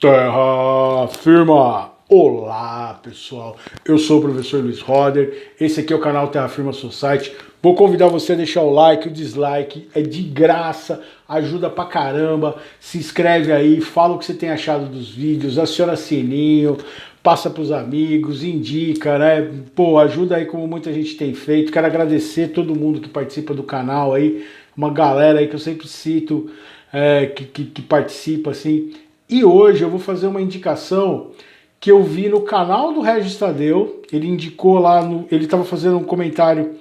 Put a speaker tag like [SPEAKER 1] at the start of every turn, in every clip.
[SPEAKER 1] Terra Firma! Olá pessoal, eu sou o professor Luiz Roder, esse aqui é o canal Terra Firma Society. Vou convidar você a deixar o like, o dislike, é de graça, ajuda pra caramba. Se inscreve aí, fala o que você tem achado dos vídeos, aciona sininho, passa pros amigos, indica, né? Pô, ajuda aí como muita gente tem feito. Quero agradecer todo mundo que participa do canal aí, uma galera aí que eu sempre cito, que participa assim. E hoje eu vou fazer uma indicação que eu vi no canal do Regis Tadeu. Ele indicou lá, ele estava fazendo um comentário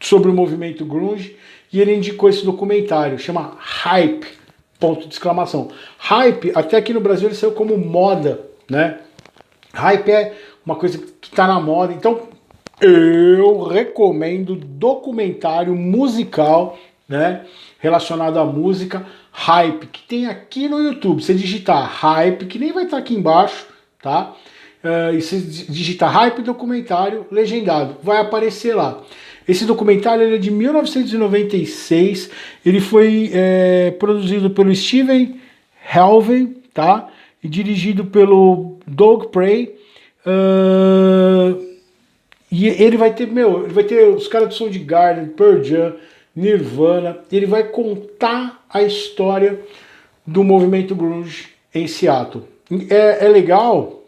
[SPEAKER 1] sobre o movimento grunge e ele indicou esse documentário, chama Hype, ponto de exclamação. Hype, até aqui no Brasil ele saiu como moda, né? Hype é uma coisa que está na moda, então eu recomendo documentário musical, né, relacionado à música, Hype, que tem aqui no YouTube. Você digitar Hype, que nem vai estar aqui embaixo, tá? E você digitar Hype documentário legendado, vai aparecer lá. Esse documentário ele é de 1996, ele foi produzido pelo Steven Helven, tá? E dirigido pelo Doug Prey. E ele vai ter, ele vai ter os caras do Soundgarden, Pearl Jam, Nirvana. Ele vai contar a história do movimento grunge em Seattle. É legal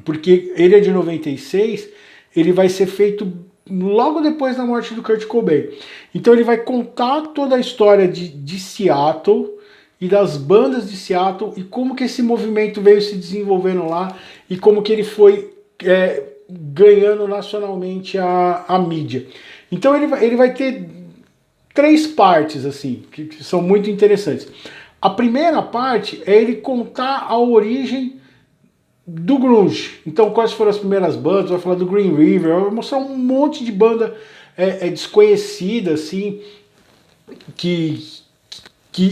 [SPEAKER 1] porque ele é de 96, ele vai ser feito logo depois da morte do Kurt Cobain. Então ele vai contar toda a história de Seattle e das bandas de Seattle e como que esse movimento veio se desenvolvendo lá e como que ele foi ganhando nacionalmente a mídia. Então ele vai ter três partes assim que são muito interessantes. A primeira parte é ele contar a origem do grunge. Então quais foram as primeiras bandas, vai falar do Green River, vai mostrar um monte de banda desconhecida assim, que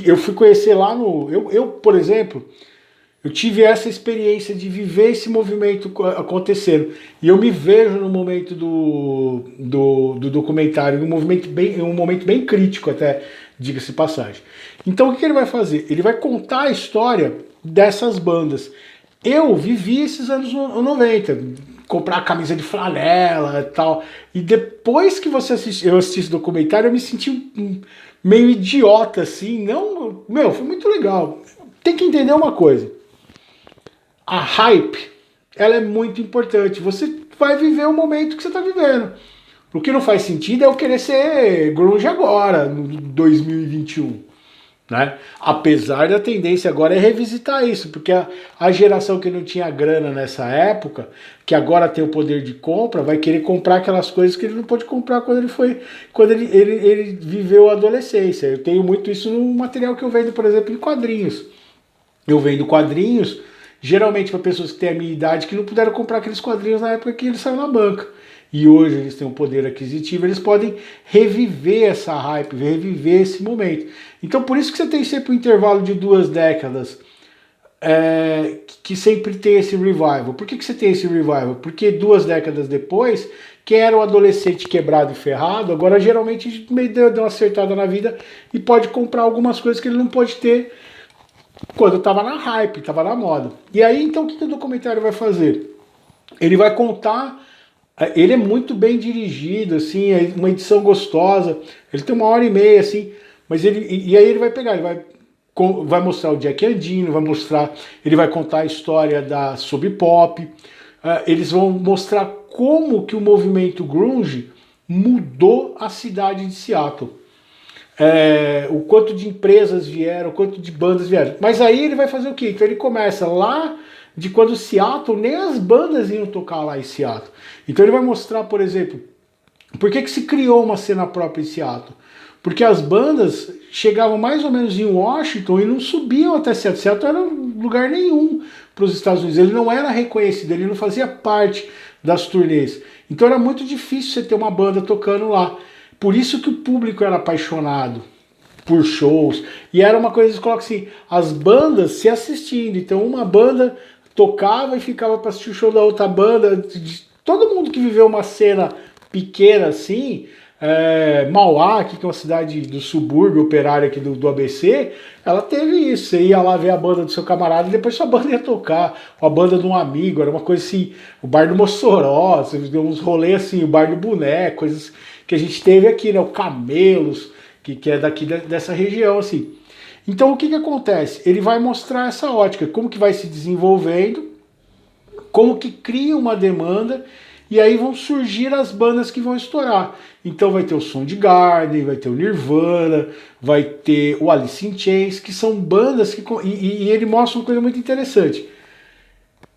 [SPEAKER 1] eu fui conhecer lá no... Eu, por exemplo, eu tive essa experiência de viver esse movimento acontecendo. E eu me vejo no momento do documentário, um momento bem crítico até, diga-se passagem. Então o que ele vai fazer? Ele vai contar a história dessas bandas. Eu vivi esses anos 90, comprar camisa de flanela e tal. E depois que eu assisti esse documentário, eu me senti meio idiota, assim. Não, foi muito legal. Tem que entender uma coisa. A hype, ela é muito importante. Você vai viver o momento que você está vivendo. O que não faz sentido é eu querer ser grunge agora, no 2021. Né? Apesar da tendência agora é revisitar isso, porque a geração que não tinha grana nessa época, que agora tem o poder de compra, vai querer comprar aquelas coisas que ele não pôde comprar quando ele viveu a adolescência. Eu tenho muito isso no material que eu vendo, por exemplo, em quadrinhos. Eu vendo quadrinhos geralmente para pessoas que têm a minha idade que não puderam comprar aqueles quadrinhos na época que eles saíram na banca. E hoje eles têm um poder aquisitivo, eles podem reviver essa hype, reviver esse momento. Então por isso que você tem sempre um intervalo de 2 décadas que sempre tem esse revival. Por que você tem esse revival? Porque 2 décadas depois, quem era o adolescente quebrado e ferrado, agora geralmente meio deu uma acertada na vida e pode comprar algumas coisas que ele não pode ter quando estava na hype, estava na moda. E aí então o que o documentário vai fazer? Ele vai contar... Ele é muito bem dirigido, assim, é uma edição gostosa. Ele tem 1h30, assim, mas e aí ele vai pegar, vai mostrar o Jack Endino, ele vai contar a história da Sub Pop. Eles vão mostrar como que o movimento grunge mudou a cidade de Seattle. O quanto de empresas vieram, o quanto de bandas vieram. Mas aí ele vai fazer o quê? Então ele começa lá de quando Seattle, nem as bandas iam tocar lá em Seattle. Então ele vai mostrar, por exemplo, por que se criou uma cena própria em Seattle. Porque as bandas chegavam mais ou menos em Washington e não subiam até Seattle. Seattle era lugar nenhum para os Estados Unidos. Ele não era reconhecido, ele não fazia parte das turnês. Então era muito difícil você ter uma banda tocando lá. Por isso que o público era apaixonado por shows. E era uma coisa que eles colocam assim, as bandas se assistindo. Então uma banda tocava e ficava para assistir o show da outra banda. Todo mundo que viveu uma cena pequena assim, Mauá, que é uma cidade do subúrbio operário aqui do ABC, ela teve isso. Você ia lá ver a banda do seu camarada e depois sua banda ia tocar, ou a banda de um amigo, era uma coisa assim, o bar do Mossoró, uns rolês assim, o bar do Boneco, coisas que a gente teve aqui, né? O Camelos, que é daqui dessa região, assim. Então o que acontece? Ele vai mostrar essa ótica, como que vai se desenvolvendo, como que cria uma demanda, e aí vão surgir as bandas que vão estourar. Então vai ter o Soundgarden, vai ter o Nirvana, vai ter o Alice in Chains, que são bandas que... E ele mostra uma coisa muito interessante.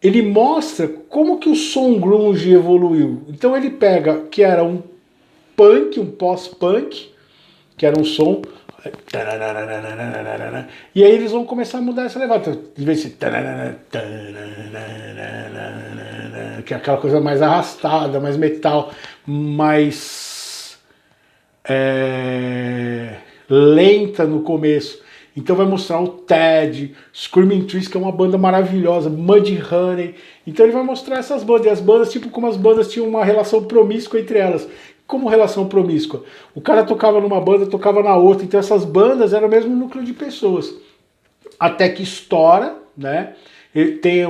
[SPEAKER 1] Ele mostra como que o som grunge evoluiu. Então ele pega que era um punk, um pós-punk, que era um som... E aí eles vão começar a mudar essa levada. De vez em que é aquela coisa mais arrastada, mais metal, mais lenta no começo. Então vai mostrar o Ted, Screaming Trees, que é uma banda maravilhosa, Mudhoney. Então ele vai mostrar essas bandas. E as bandas, tipo como as bandas tinham uma relação promíscua entre elas. Como relação promíscua? O cara tocava numa banda, tocava na outra. Então essas bandas eram o mesmo núcleo de pessoas. Até que estoura, né? Tem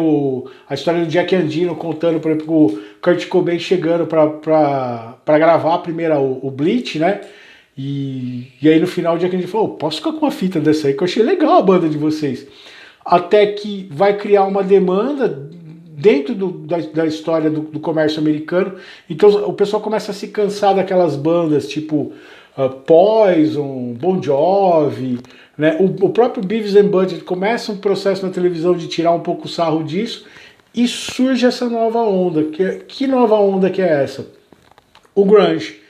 [SPEAKER 1] a história do Jack Endino contando, por exemplo, o Kurt Cobain chegando para gravar a primeira, o Bleach, né? E aí no final o Jack Endino falou, posso ficar com uma fita dessa aí, que eu achei legal a banda de vocês. Até que vai criar uma demanda dentro da história do comércio americano. Então o pessoal começa a se cansar daquelas bandas tipo Poison, Bon Jovi, né? O próprio Beavis and Butthead começa um processo na televisão de tirar um pouco o sarro disso e surge essa nova onda. Que nova onda que é essa? O grunge.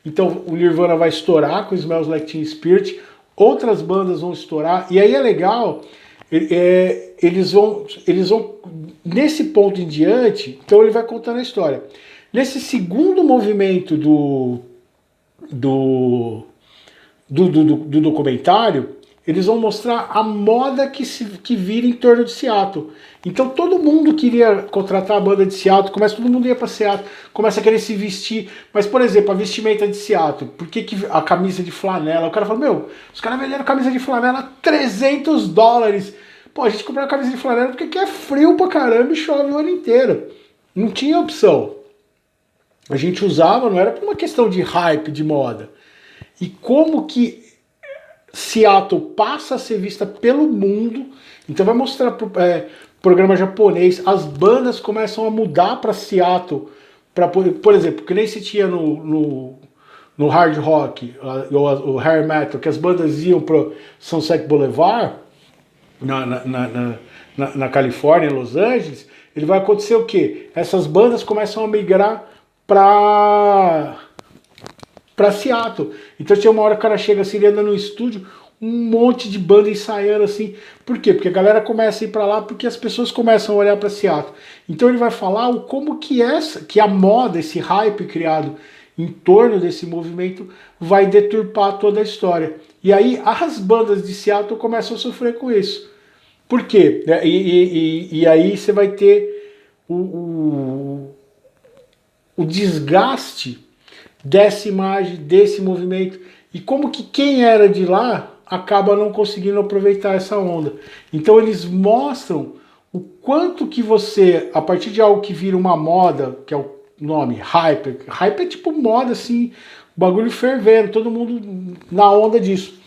[SPEAKER 1] Então o Nirvana vai estourar com Smells Like Teen Spirit, outras bandas vão estourar, e aí é legal, eles vão nesse ponto em diante, então ele vai contando a história. Nesse segundo movimento do documentário, eles vão mostrar a moda que vira em torno de Seattle. Então todo mundo queria contratar a banda de Seattle, todo mundo ia para Seattle, começa a querer se vestir. Mas, por exemplo, a vestimenta de Seattle, por que a camisa de flanela? O cara fala, os caras venderam camisa de flanela a $300. Pô, a gente comprou a camisa de flanela porque aqui é frio pra caramba e chove o ano inteiro. Não tinha opção. A gente usava, não era por uma questão de hype, de moda. E como que Seattle passa a ser vista pelo mundo, então vai mostrar programa japonês, as bandas começam a mudar para Seattle, por exemplo, que nem se tinha no hard rock, o hair metal, que as bandas iam para Sunset Boulevard, na Califórnia, em Los Angeles, ele vai acontecer o quê? Essas bandas começam a migrar para Seattle. Então tinha uma hora que o cara chega assim, ele anda no estúdio, um monte de banda ensaiando assim. Por quê? Porque a galera começa a ir para lá, porque as pessoas começam a olhar para Seattle. Então ele vai falar como que a moda, esse hype criado em torno desse movimento vai deturpar toda a história. E aí as bandas de Seattle começam a sofrer com isso. Por quê? E aí você vai ter o desgaste dessa imagem, desse movimento, e como que quem era de lá acaba não conseguindo aproveitar essa onda. Então eles mostram o quanto que você, a partir de algo que vira uma moda, que é o nome, hype é tipo moda assim, o bagulho fervendo, todo mundo na onda disso.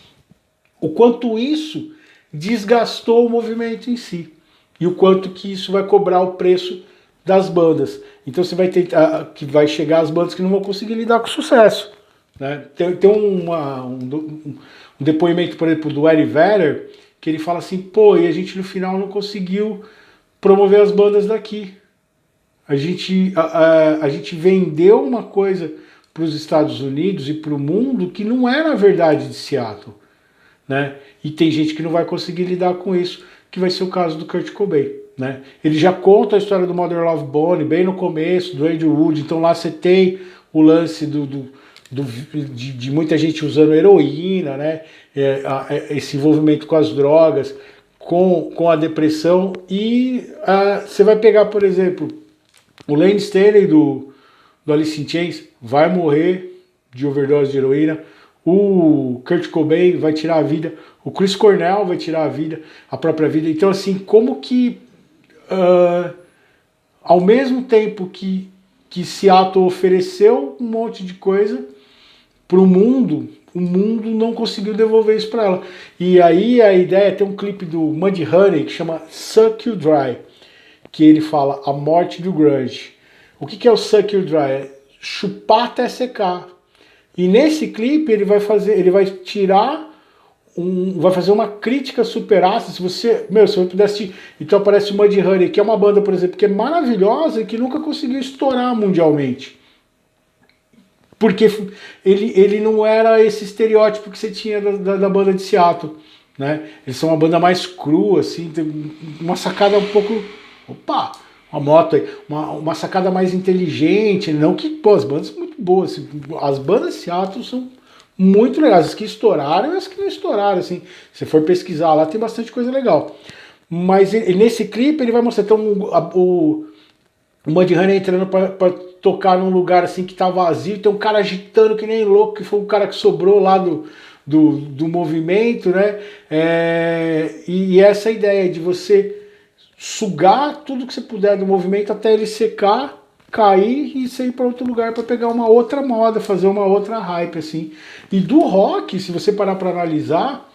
[SPEAKER 1] O quanto isso desgastou o movimento em si, e o quanto que isso vai cobrar o preço das bandas. Então você vai ter que vai chegar as bandas que não vão conseguir lidar com sucesso, né? Tem um depoimento, por exemplo, do Eddie Vedder, que ele fala assim, e a gente no final não conseguiu promover as bandas daqui. A gente vendeu uma coisa para os Estados Unidos e para o mundo que não era a verdade de Seattle, né? E tem gente que não vai conseguir lidar com isso, que vai ser o caso do Kurt Cobain, né? Ele já conta a história do Mother Love Bone bem no começo, do Andrew Wood, então lá você tem o lance de muita gente usando heroína, né? Esse envolvimento com as drogas, com a depressão, e você vai pegar, por exemplo, o Lane Staley do Alice in Chains, vai morrer de overdose de heroína, o Kurt Cobain vai tirar a vida, o Chris Cornell vai tirar a vida, a própria vida. Então, assim, como que ao mesmo tempo que Seattle ofereceu um monte de coisa para o mundo não conseguiu devolver isso para ela. E aí a ideia é ter um clipe do Mudhoney que chama Suck You Dry, que ele fala a morte do grunge. O que é o Suck You Dry? É chupar até secar. E nesse clipe ele vai tirar vai fazer uma crítica super ácida. Se você puder assistir, então aparece o Mudhoney, que é uma banda, por exemplo, que é maravilhosa e que nunca conseguiu estourar mundialmente. Porque ele não era esse estereótipo que você tinha da banda de Seattle, né? Eles são uma banda mais crua, assim, tem uma sacada um pouco... Opa! Uma moto aí, uma sacada mais inteligente, não que... Pô, as bandas são muito boas, assim, as bandas de Seattle são muito legais, as que estouraram e as que não estouraram, assim. Se for pesquisar lá, tem bastante coisa legal. Mas nesse clipe ele vai mostrar, então, o Mudhoney entrando para tocar num lugar assim que tá vazio, tem um cara agitando que nem louco, que foi um cara que sobrou lá do movimento, né? E essa ideia de você sugar tudo que você puder do movimento até ele secar, cair e você ir para outro lugar para pegar uma outra moda, fazer uma outra hype, assim. E do rock, se você parar para analisar,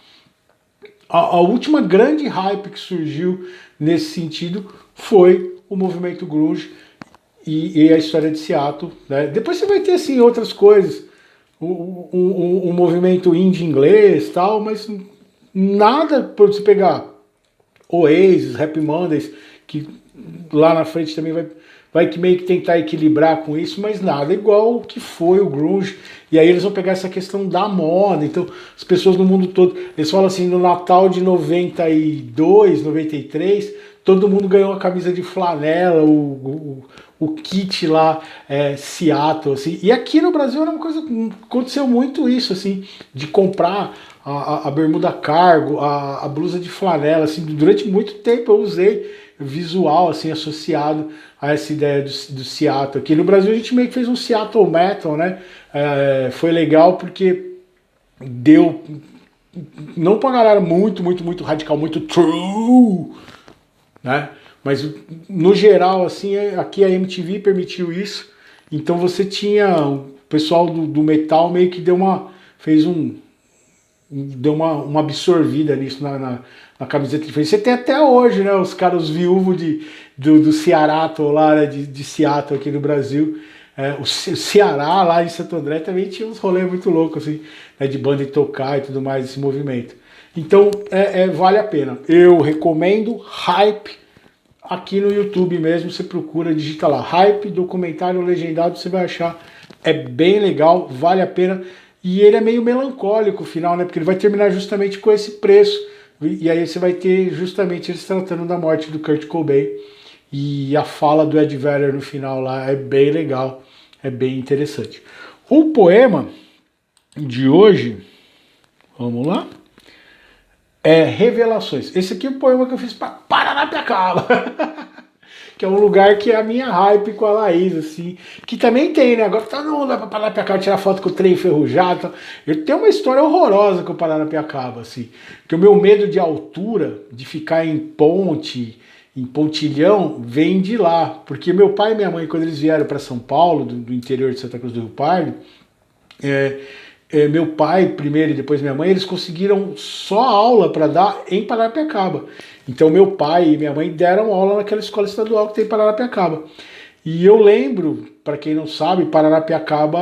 [SPEAKER 1] a última grande hype que surgiu nesse sentido foi o movimento grunge e a história de Seattle, né? Depois você vai ter assim outras coisas, um movimento indie inglês, tal, mas nada para você pegar Oasis, Happy Mondays, que lá na frente também vai que meio que tentar equilibrar com isso, mas nada igual o que foi o grunge. E aí eles vão pegar essa questão da moda. Então as pessoas no mundo todo, eles falam assim, no Natal de 92, 93, todo mundo ganhou uma camisa de flanela, o kit lá, Seattle, assim. E aqui no Brasil era uma coisa, aconteceu muito isso, assim, de comprar a bermuda cargo, a blusa de flanela, assim, durante muito tempo eu usei visual, assim, associado a essa ideia do Seattle. Aqui no Brasil a gente meio que fez um Seattle Metal, né? Foi legal porque deu, não pra galera muito radical, muito true, né? Mas no geral, assim, aqui a MTV permitiu isso, então você tinha o pessoal do metal meio que deu uma absorvida nisso na camiseta de frente. Você tem até hoje, né, os caras viúvos do Seattle lá, né, de Seattle aqui no Brasil. O Ceará lá em Santo André também tinha uns rolês muito loucos, assim, né, de banda de tocar e tudo mais, esse movimento. Então, vale a pena. Eu recomendo Hype aqui no YouTube mesmo, você procura, digita lá, Hype, documentário legendado, você vai achar. É bem legal, vale a pena. E ele é meio melancólico o final, né? Porque ele vai terminar justamente com esse preço. E aí você vai ter justamente eles tratando da morte do Kurt Cobain. E a fala do Ed Vedder no final lá é bem legal, é bem interessante. O poema de hoje, vamos lá, é Revelações. Esse aqui é o poema que eu fiz para Paranapiacaba. Que é um lugar que é a minha hype com a Laís, assim, que também tem, né? Agora todo mundo vai pra Paranapiacaba tirar foto com o trem enferrujado. Eu tenho uma história horrorosa com o Paranapiacaba, assim, que o meu medo de altura, de ficar em pontilhão, vem de lá. Porque meu pai e minha mãe, quando eles vieram para São Paulo, do interior de Santa Cruz do Rio Pardo, meu pai primeiro e depois minha mãe, eles conseguiram só aula para dar em Paranapiacaba. Então meu pai e minha mãe deram aula naquela escola estadual que tem em Paranapiacaba. E eu lembro, para quem não sabe, Paranapiacaba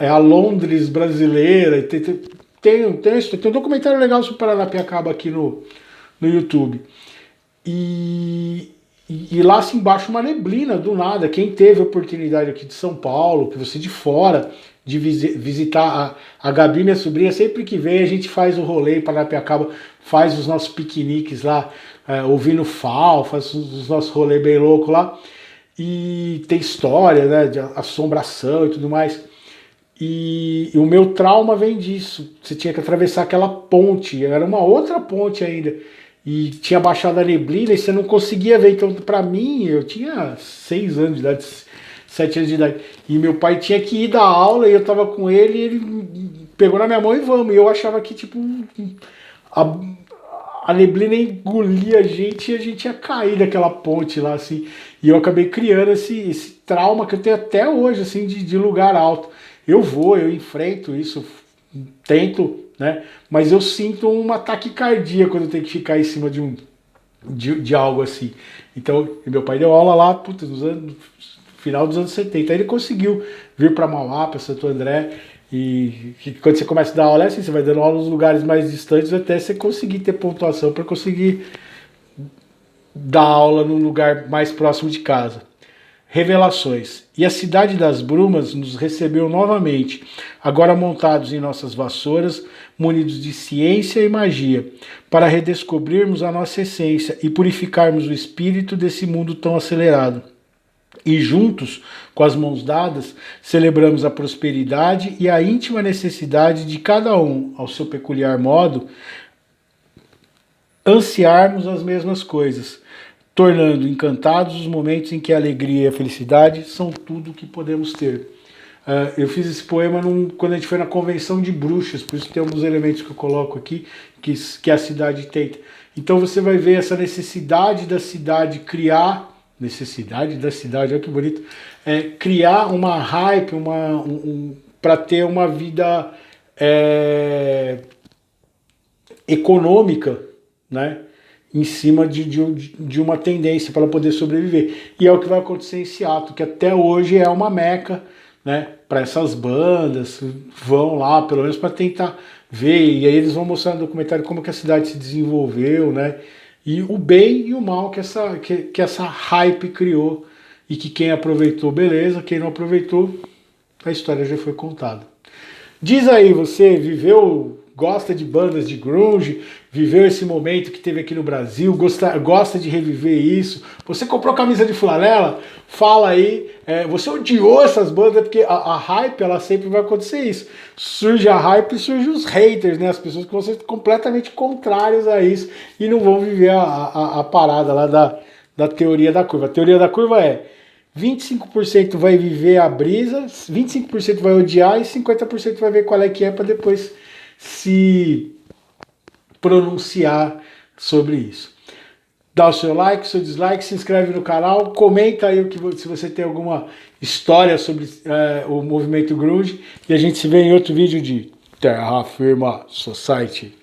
[SPEAKER 1] é a Londres brasileira. Tem um documentário legal sobre Paranapiacaba aqui no YouTube. E lá assim, embaixo uma neblina do nada. Quem teve a oportunidade aqui de São Paulo, que você de fora, de visitar a Gabi, minha sobrinha, sempre que vem a gente faz o rolê para Paranapiacaba, faz os nossos piqueniques lá, ouvindo FAO, faz os nossos rolês bem loucos lá. E tem história, né, de assombração e tudo mais. E o meu trauma vem disso. Você tinha que atravessar aquela ponte, era uma outra ponte ainda. E tinha baixado a neblina e você não conseguia ver. Então, para mim, eu tinha 6 anos de idade, 7 anos de idade. E meu pai tinha que ir dar aula e eu tava com ele e ele pegou na minha mão e vamos. E eu achava que, tipo, a, a neblina engolia a gente e a gente ia cair daquela ponte lá, assim. E eu acabei criando esse trauma que eu tenho até hoje, assim, de lugar alto. Eu enfrento isso, tento, né? Mas eu sinto uma taquicardia quando eu tenho que ficar em cima de algo assim. Então, meu pai deu aula lá, puta, final dos anos 70. Aí ele conseguiu vir para Mauá, para Santo André. E quando você começa a dar aula, é assim, você vai dando aula nos lugares mais distantes até você conseguir ter pontuação para conseguir dar aula num lugar mais próximo de casa. Revelações. E a cidade das brumas nos recebeu novamente, agora montados em nossas vassouras, munidos de ciência e magia, para redescobrirmos a nossa essência e purificarmos o espírito desse mundo tão acelerado. E juntos, com as mãos dadas, celebramos a prosperidade e a íntima necessidade de cada um, ao seu peculiar modo, ansiarmos as mesmas coisas, tornando encantados os momentos em que a alegria e a felicidade são tudo o que podemos ter. Eu fiz esse poema quando a gente foi na convenção de bruxas, por isso tem alguns elementos que eu coloco aqui, que a cidade tenta. Então você vai ver essa necessidade da cidade criar, olha que bonito, criar uma hype, para ter uma vida econômica, né? Em cima de uma tendência para poder sobreviver. E é o que vai acontecer em Seattle, que até hoje é uma meca, né, para essas bandas, vão lá, pelo menos para tentar ver, e aí eles vão mostrar no documentário como que a cidade se desenvolveu, né, e o bem e o mal que essa hype criou, e que quem aproveitou, beleza, quem não aproveitou, a história já foi contada. Diz aí, você gosta de bandas de grunge, viveu esse momento que teve aqui no Brasil, gosta de reviver isso, você comprou camisa de flanela? Fala aí, você odiou essas bandas, porque a hype, ela sempre vai acontecer isso. Surge a hype e surgem os haters, né? As pessoas que vão ser completamente contrárias a isso e não vão viver a parada lá da teoria da curva. A teoria da curva é 25% vai viver a brisa, 25% vai odiar e 50% vai ver qual é que é para depois se pronunciar sobre isso. Dá o seu like, seu dislike, se inscreve no canal, comenta aí se você tem alguma história sobre o movimento grunge e a gente se vê em outro vídeo de Terra Firma Society.